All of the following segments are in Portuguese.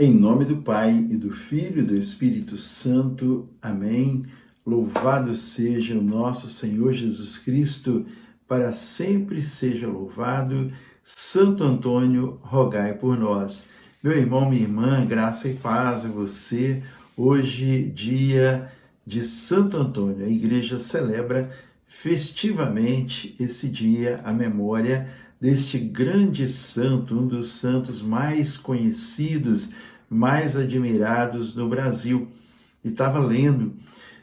Em nome do Pai, e do Filho, e do Espírito Santo. Amém. Louvado seja o nosso Senhor Jesus Cristo, para sempre seja louvado. Santo Antônio, rogai por nós. Meu irmão, minha irmã, graça e paz a você. Hoje, dia de Santo Antônio, a igreja celebra festivamente esse dia, a memória deste grande santo, um dos santos mais conhecidos, mais admirados no Brasil. E estava lendo,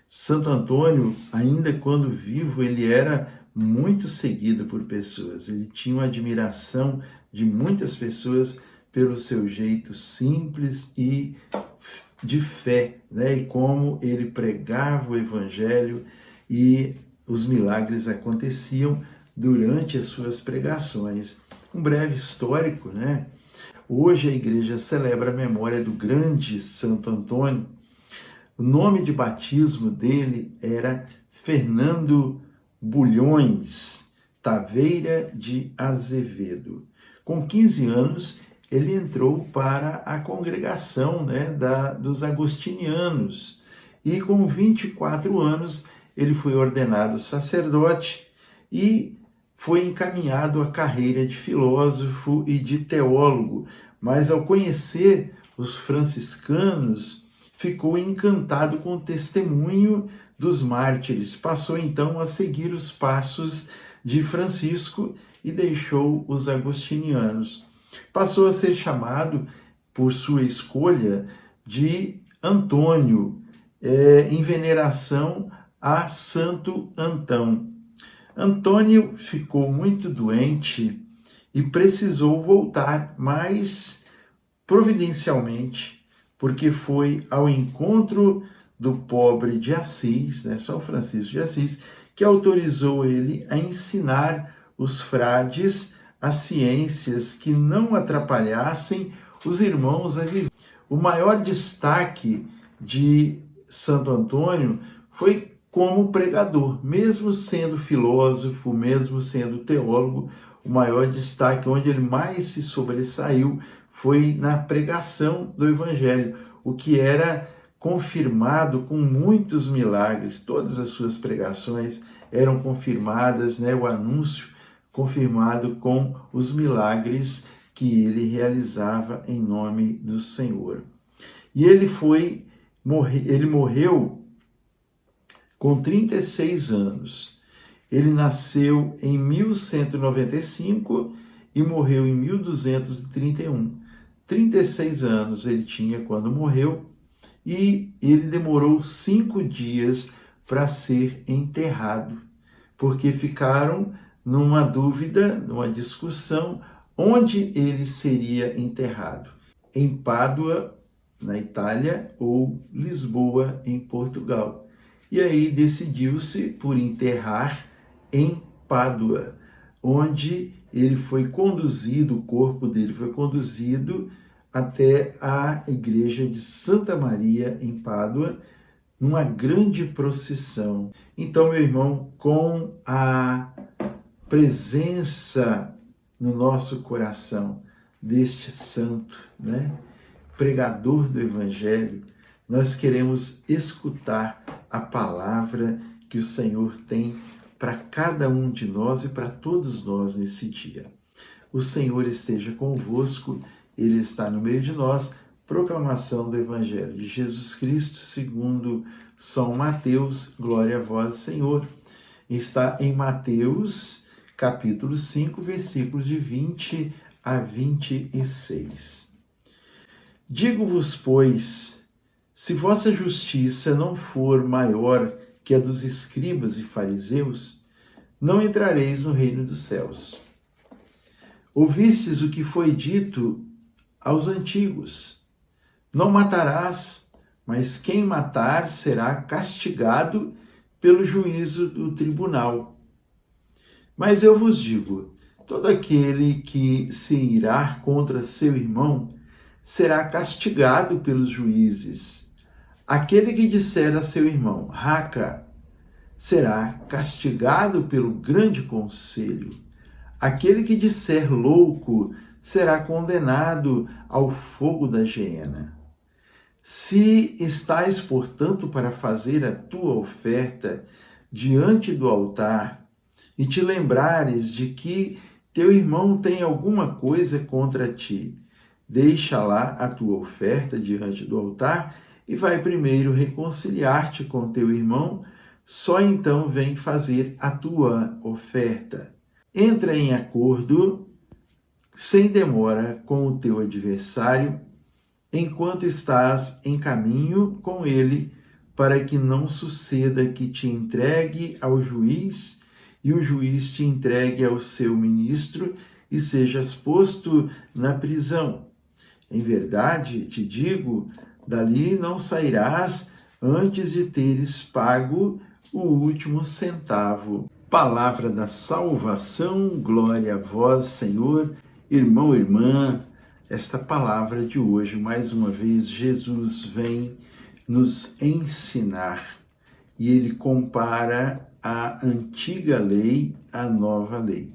Santo Antônio, ainda quando vivo, ele era muito seguido por pessoas. Ele tinha uma admiração de muitas pessoas pelo seu jeito simples e de fé, né? E como ele pregava o evangelho e os milagres aconteciam durante as suas pregações. Um breve histórico, né? Hoje a igreja celebra a memória do grande Santo Antônio. O nome de batismo dele era Fernando Bulhões Taveira de Azevedo. Com 15 anos, ele entrou para a congregação, né, dos agostinianos. E com 24 anos, ele foi ordenado sacerdote e foi encaminhado à carreira de filósofo e de teólogo, mas ao conhecer os franciscanos, ficou encantado com o testemunho dos mártires. Passou então a seguir os passos de Francisco e deixou os agostinianos. Passou a ser chamado, por sua escolha, de Antônio, em veneração a Santo Antão. Antônio ficou muito doente e precisou voltar, mas providencialmente, porque foi ao encontro do pobre de Assis, né, São Francisco de Assis, que autorizou ele a ensinar os frades as ciências que não atrapalhassem os irmãos a viver. O maior destaque de Santo Antônio foi como pregador, mesmo sendo filósofo, mesmo sendo teólogo. O maior destaque, onde ele mais se sobressaiu, foi na pregação do Evangelho, o que era confirmado com muitos milagres. Todas as suas pregações eram confirmadas, né? O anúncio confirmado com os milagres que ele realizava em nome do Senhor. E ele morreu com 36 anos. Ele nasceu em 1195 e morreu em 1231. 36 anos ele tinha quando morreu e ele demorou 5 dias para ser enterrado, porque ficaram numa dúvida, numa discussão, onde ele seria enterrado. Em Pádua, na Itália, ou Lisboa, em Portugal. E aí decidiu-se por enterrar em Pádua, onde ele foi conduzido, o corpo dele foi conduzido até a igreja de Santa Maria, em Pádua, numa grande procissão. Então, meu irmão, com a presença no nosso coração deste santo, né, pregador do Evangelho, nós queremos escutar a palavra que o Senhor tem para cada um de nós e para todos nós nesse dia. O Senhor esteja convosco, Ele está no meio de nós. Proclamação do Evangelho de Jesus Cristo segundo São Mateus. Glória a vós, Senhor. Está em Mateus, capítulo 5, versículos de 20 a 26. Digo-vos, pois, se vossa justiça não for maior que a dos escribas e fariseus, não entrareis no reino dos céus. Ouvistes o que foi dito aos antigos: não matarás, mas quem matar será castigado pelo juízo do tribunal. Mas eu vos digo, todo aquele que se irar contra seu irmão será castigado pelos juízes. Aquele que disser a seu irmão, raca, será castigado pelo grande conselho. Aquele que disser louco será condenado ao fogo da geena. Se estás, portanto, para fazer a tua oferta diante do altar e te lembrares de que teu irmão tem alguma coisa contra ti, deixa lá a tua oferta diante do altar e vai primeiro reconciliar-te com teu irmão, só então vem fazer a tua oferta. Entra em acordo sem demora com o teu adversário, enquanto estás em caminho com ele, para que não suceda que te entregue ao juiz e o juiz te entregue ao seu ministro e sejas posto na prisão. Em verdade, te digo, dali não sairás antes de teres pago o último centavo. Palavra da salvação, glória a vós, Senhor. Irmão, irmã, esta palavra de hoje, mais uma vez, Jesus vem nos ensinar e ele compara a antiga lei à nova lei.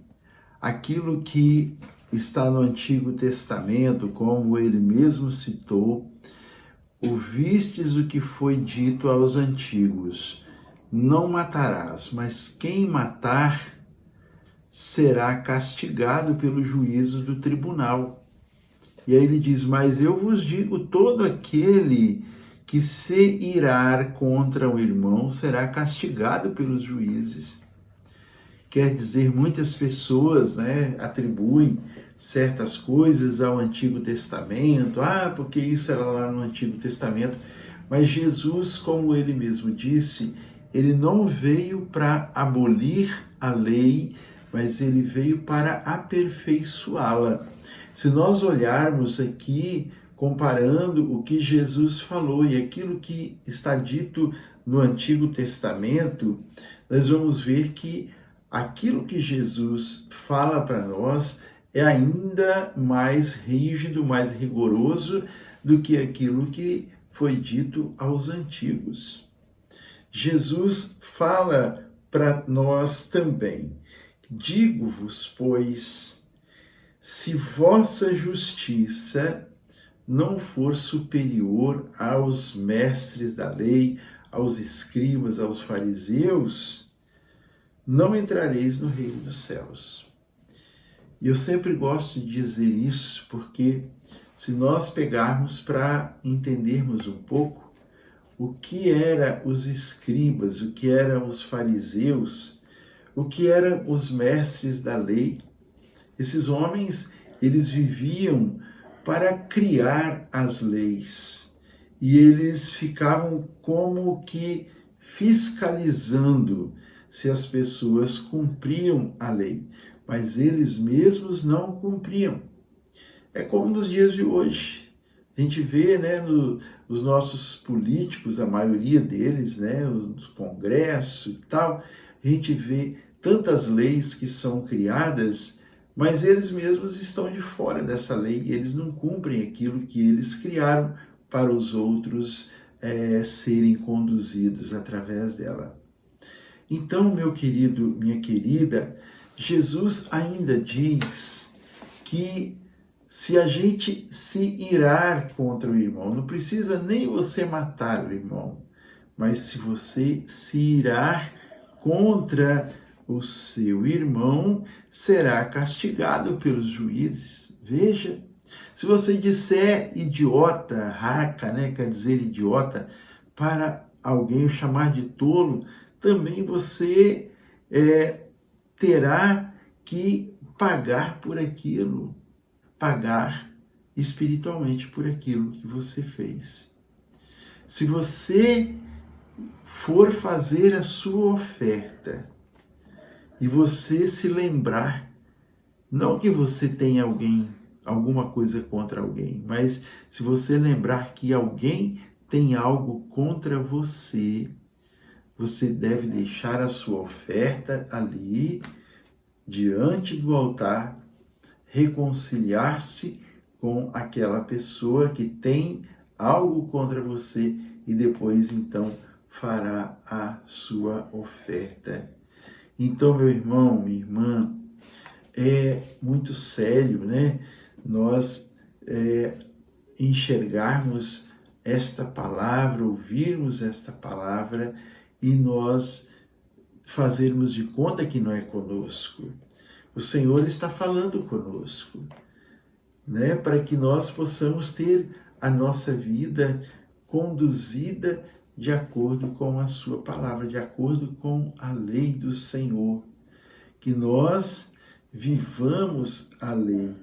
Aquilo que está no Antigo Testamento, como ele mesmo citou, ouvistes o que foi dito aos antigos, não matarás, mas quem matar será castigado pelo juízo do tribunal. E aí ele diz, mas eu vos digo, todo aquele que se irar contra o irmão será castigado pelos juízes. Quer dizer, muitas pessoas, atribuem certas coisas ao Antigo Testamento, porque isso era lá no Antigo Testamento, mas Jesus, como ele mesmo disse, ele não veio para abolir a lei, mas ele veio para aperfeiçoá-la. Se nós olharmos aqui, comparando o que Jesus falou e aquilo que está dito no Antigo Testamento, nós vamos ver que aquilo que Jesus fala para nós é ainda mais rígido, mais rigoroso do que aquilo que foi dito aos antigos. Jesus fala para nós também, digo-vos, pois, se vossa justiça não for superior aos mestres da lei, aos escribas, aos fariseus, não entrareis no reino dos céus. E eu sempre gosto de dizer isso porque se nós pegarmos para entendermos um pouco o que eram os escribas, o que eram os fariseus, o que eram os mestres da lei, esses homens, eles viviam para criar as leis e eles ficavam como que fiscalizando se as pessoas cumpriam a lei, mas eles mesmos não cumpriam. É como nos dias de hoje. A gente vê, nos nossos políticos, a maioria deles, no Congresso e tal, a gente vê tantas leis que são criadas, mas eles mesmos estão de fora dessa lei e eles não cumprem aquilo que eles criaram para os outros serem conduzidos através dela. Então, meu querido, minha querida, Jesus ainda diz que se a gente se irar contra o irmão, não precisa nem você matar o irmão, mas se você se irar contra o seu irmão, será castigado pelos juízes. Veja, se você disser idiota, raca, quer dizer idiota, para alguém o chamar de tolo, também você terá que pagar por aquilo, pagar espiritualmente por aquilo que você fez. Se você for fazer a sua oferta e você se lembrar, não que você tenha alguma coisa contra alguém, mas se você lembrar que alguém tem algo contra você, você deve deixar a sua oferta ali, diante do altar, reconciliar-se com aquela pessoa que tem algo contra você e depois, então, fará a sua oferta. Então, meu irmão, minha irmã, é muito sério, nós enxergarmos esta palavra, ouvirmos esta palavra e nós fazermos de conta que não é conosco. O Senhor está falando conosco, né? Para que nós possamos ter a nossa vida conduzida de acordo com a sua palavra, de acordo com a lei do Senhor. Que nós vivamos a lei.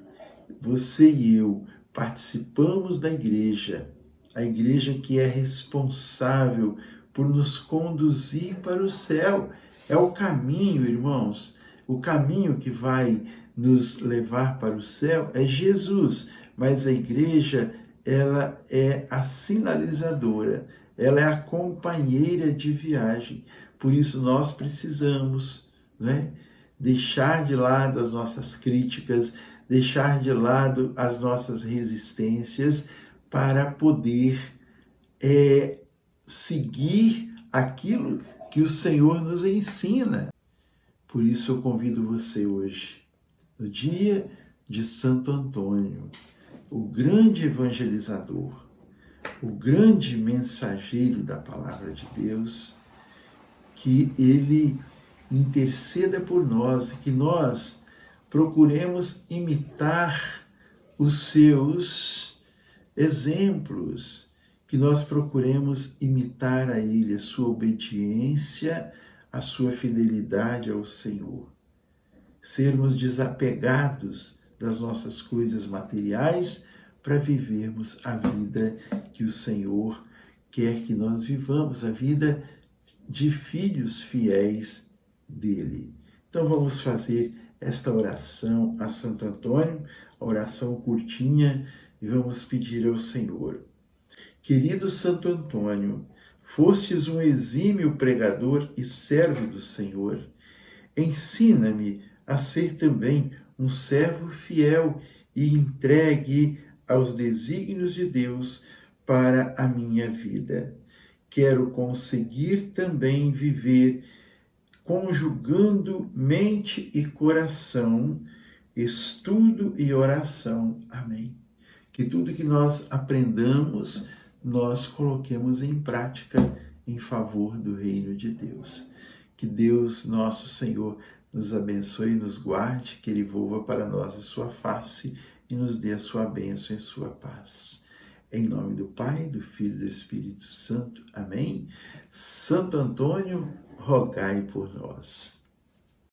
Você e eu participamos da igreja, a igreja que é responsável por nos conduzir para o céu. É o caminho, irmãos, o caminho que vai nos levar para o céu é Jesus, mas a igreja, ela é a sinalizadora, ela é a companheira de viagem. Por isso nós precisamos, né, deixar de lado as nossas críticas, deixar de lado as nossas resistências para poder seguir aquilo que o Senhor nos ensina. Por isso eu convido você hoje, no dia de Santo Antônio, o grande evangelizador, o grande mensageiro da palavra de Deus, que ele interceda por nós e que nós procuremos imitar os seus exemplos, que nós procuremos imitar a ele, a sua obediência, a sua fidelidade ao Senhor. Sermos desapegados das nossas coisas materiais para vivermos a vida que o Senhor quer que nós vivamos, a vida de filhos fiéis dele. Então vamos fazer esta oração a Santo Antônio, a oração curtinha, e vamos pedir ao Senhor. Querido Santo Antônio, fostes um exímio pregador e servo do Senhor. Ensina-me a ser também um servo fiel e entregue aos desígnios de Deus para a minha vida. Quero conseguir também viver conjugando mente e coração, estudo e oração. Amém. Que tudo que nós aprendamos, nós coloquemos em prática em favor do reino de Deus. Que Deus, nosso Senhor, nos abençoe e nos guarde, que Ele volva para nós a sua face e nos dê a sua bênção e sua paz. Em nome do Pai, do Filho e do Espírito Santo. Amém. Santo Antônio, rogai por nós.